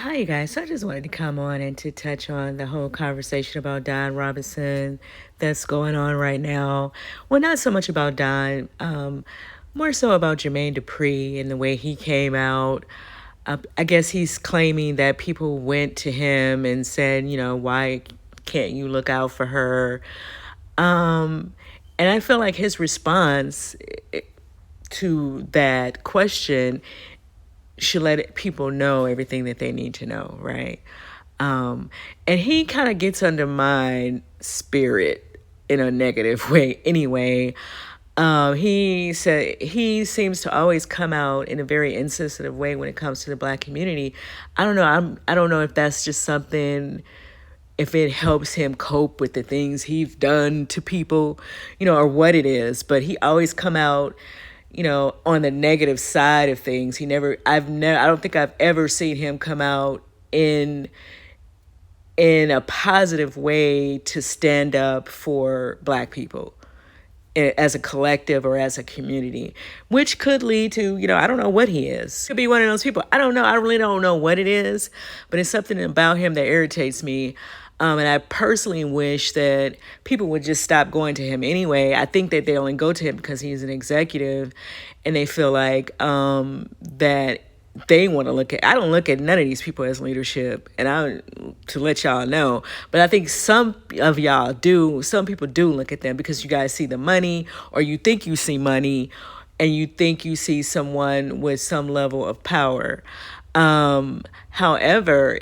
Hi, you guys. So I just wanted to come on and to touch on the whole conversation about Don Robinson that's going on right now. Well, not so much about Don, more so about Jermaine Dupri and the way he came out. I guess he's claiming that people went to him and said, why can't you look out for her? Um, and I feel like his response to that question should let people know everything that they need to know, right? And he kind of gets under my spirit in a negative way anyway. He said he seems to always come out in a very insensitive way when it comes to the Black community. I don't know. I don't know if that's just something, if it helps him cope with the things he's done to people, or what it is. But he always come out, on the negative side of things. I don't think I've ever seen him come out in a positive way to stand up for Black people as a collective or as a community, which could lead to, I don't know what he is. Could be one of those people. I don't know. I really don't know what it is, but it's something about him that irritates me. And I personally wish that people would just stop going to him anyway. I think that they only go to him because he's an executive and they feel like that they want to look at. I don't look at none of these people as leadership, and to let y'all know. But I think some of y'all do. Some people do look at them because you guys see the money, or you think you see money, and you think you see someone with some level of power. However,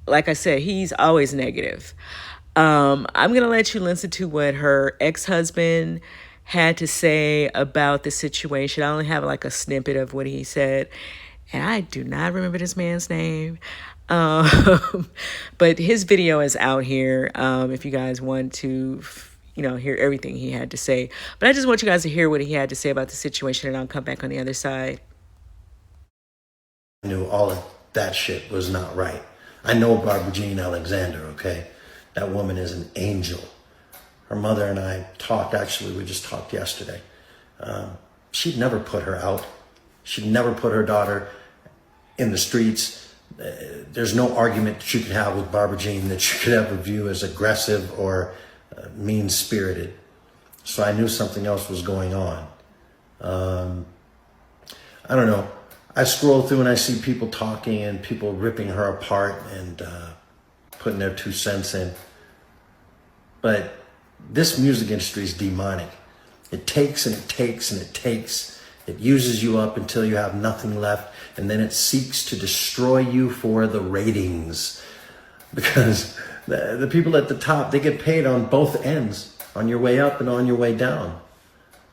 like I said, he's always negative. I'm gonna let you listen to what her ex-husband had to say about the situation. I only have like a snippet of what he said, and I do not remember this man's name. But his video is out here if you guys want to, hear everything he had to say. But I just want you guys to hear what he had to say about the situation, and I'll come back on the other side. I knew all of that shit was not right. I know Barbara Jean Alexander, okay? That woman is an angel. Her mother and I talked, actually, we just talked yesterday. She'd never put her out. She'd never put her daughter in the streets. There's no argument that you could have with Barbara Jean that you could ever view as aggressive or mean-spirited. So I knew something else was going on. I don't know. I scroll through and I see people talking and people ripping her apart and putting their 2 cents in. But this music industry is demonic. It takes and it takes and it takes. It uses you up until you have nothing left, and then it seeks to destroy you for the ratings. Because the people at the top, they get paid on both ends, on your way up and on your way down.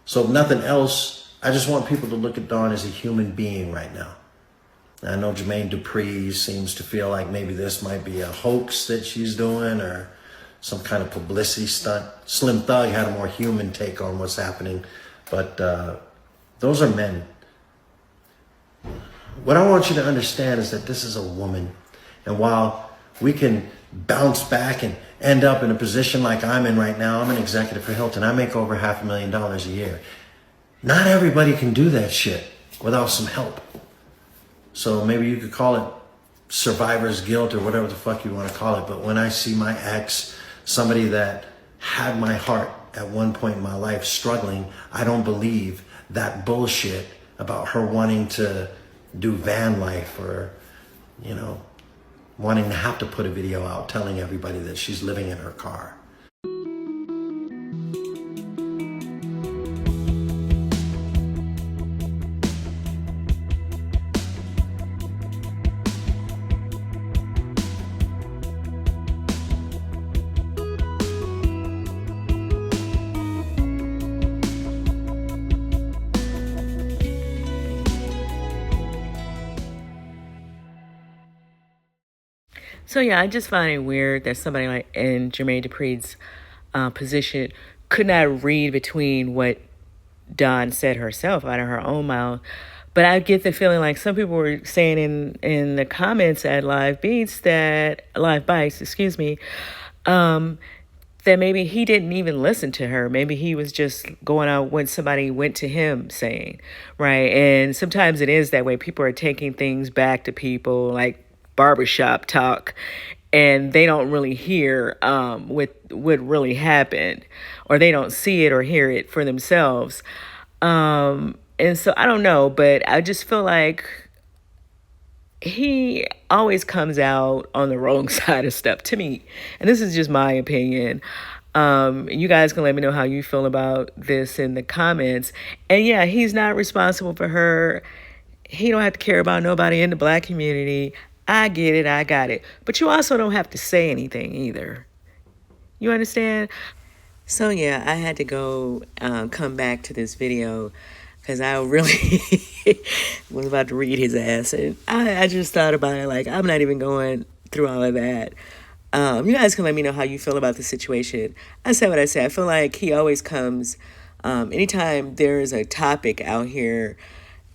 So if nothing else, I just want people to look at Dawn as a human being right now. And I know Jermaine Dupri seems to feel like maybe this might be a hoax that she's doing or some kind of publicity stunt. Slim Thug had a more human take on what's happening, but those are men. What I want you to understand is that this is a woman, and while we can bounce back and end up in a position like I'm in right now, I'm an executive for Hilton, I make over $500,000 a year. Not everybody can do that shit without some help. So maybe you could call it survivor's guilt or whatever the fuck you want to call it. But when I see my ex, somebody that had my heart at one point in my life struggling, I don't believe that bullshit about her wanting to do van life or, wanting to have to put a video out telling everybody that she's living in her car. So yeah, I just find it weird that somebody like in Jermaine Dupri's position could not read between what Dawn said herself out of her own mouth. But I get the feeling like some people were saying in the comments at Live Bites, excuse me, that maybe he didn't even listen to her. Maybe he was just going out when somebody went to him saying, right? And sometimes it is that way. People are taking things back to people, like barbershop talk, and they don't really hear what really happened, or they don't see it or hear it for themselves. And so I don't know, but I just feel like he always comes out on the wrong side of stuff to me. And this is just my opinion. You guys can let me know how you feel about this in the comments. And yeah, he's not responsible for her. He don't have to care about nobody in the black community. I get it. I got it. But you also don't have to say anything either. You understand? So yeah, I had to go come back to this video because I really was about to read his ass, and I just thought about it like I'm not even going through all of that. You guys can let me know how you feel about the situation. I said what I said. I feel like he always comes anytime there's a topic out here,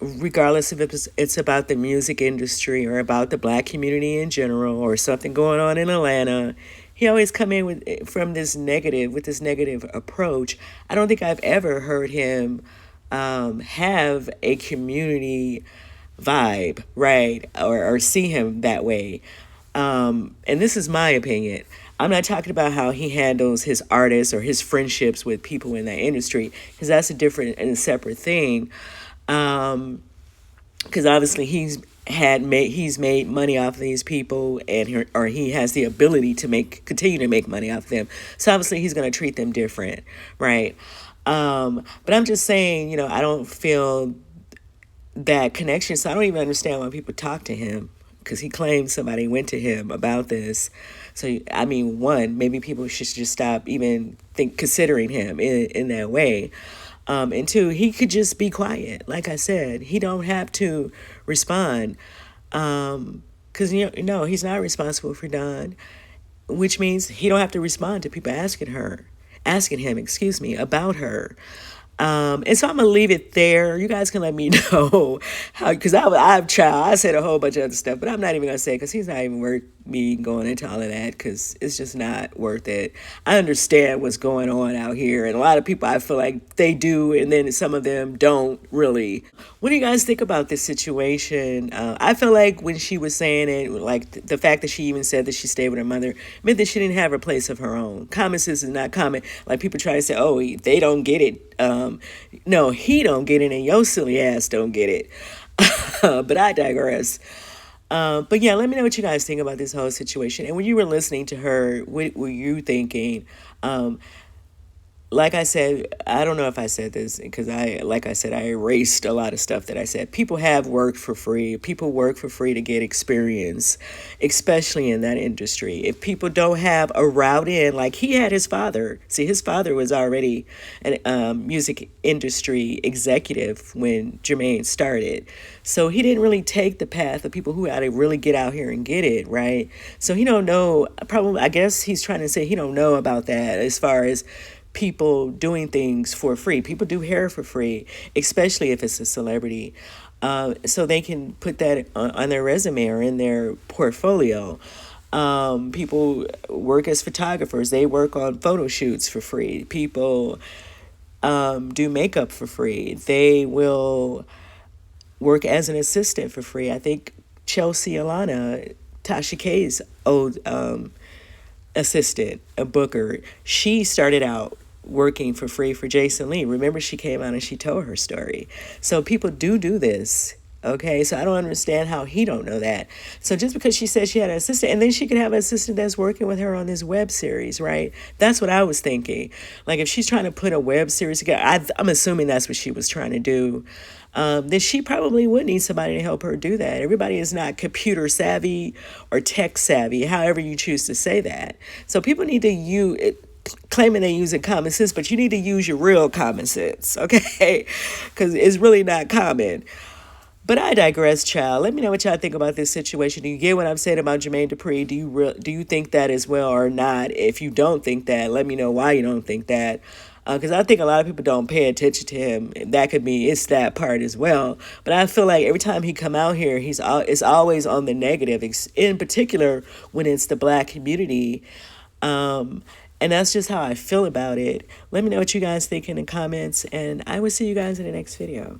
regardless if it's about the music industry or about the black community in general or something going on in Atlanta. He always come in with this negative approach. I don't think I've ever heard him have a community vibe, right? Or see him that way. And this is my opinion. I'm not talking about how he handles his artists or his friendships with people in that industry, because that's a different and a separate thing. Because obviously he's made money off of these people, or he has the ability to continue to make money off of them. So obviously he's going to treat them different, right? But I'm just saying, I don't feel that connection. So I don't even understand why people talk to him, because he claims somebody went to him about this. So I mean, one, maybe people should just stop even considering him in that way. And two, he could just be quiet. Like I said, he don't have to respond. Because, he's not responsible for Dawn, which means he don't have to respond to people asking him, about her. And so I'm gonna leave it there. You guys can let me know how, because I said a whole bunch of other stuff, but I'm not even gonna say it because he's not even worth me going into all of that, because it's just not worth it. I understand what's going on out here, and a lot of people, I feel like they do, and then some of them don't really. What do you guys think about this situation? I feel like when she was saying it, like the fact that she even said that she stayed with her mother meant that she didn't have a place of her own. Common sense is not common. Like people try to say, oh, they don't get it. No, he don't get it, and your silly ass don't get it. But I digress. But yeah, let me know what you guys think about this whole situation. And when you were listening to her, what were you thinking? Like I said, I don't know if I said this because like I said, I erased a lot of stuff that I said. People have worked for free. People work for free to get experience, especially in that industry. If people don't have a route in, like he had his father. See, his father was already a music industry executive when Jermaine started. So he didn't really take the path of people who had to really get out here and get it, right? So he don't know, probably, I guess he's trying to say he don't know about that as far as people doing things for free. People do hair for free, especially if it's a celebrity. So they can put that on their resume or in their portfolio. People work as photographers. They work on photo shoots for free. People do makeup for free. They will work as an assistant for free. I think Chelsea Alana, Tasha K's old assistant, a booker, she started out working for free for Jason Lee. Remember, she came out and she told her story. So people do this. Okay, so I don't understand how he don't know that. So just because she said she had an assistant, and then she could have an assistant that's working with her on this web series, right? That's what I was thinking. Like if she's trying to put a web series together, I'm assuming that's what she was trying to do. Then she probably would need somebody to help her do that. Everybody is not computer savvy or tech savvy, however you choose to say that. So people need to use it, claiming they using common sense, but you need to use your real common sense, okay? Because it's really not common. But I digress, child. Let me know what y'all think about this situation. Do you get what I'm saying about Jermaine Dupri? Do you think that as well or not? If you don't think that, let me know why you don't think that. Because I think a lot of people don't pay attention to him. That could be, it's that part as well. But I feel like every time he come out here, it's always on the negative, in particular when it's the black community. And that's just how I feel about it. Let me know what you guys think in the comments, and I will see you guys in the next video.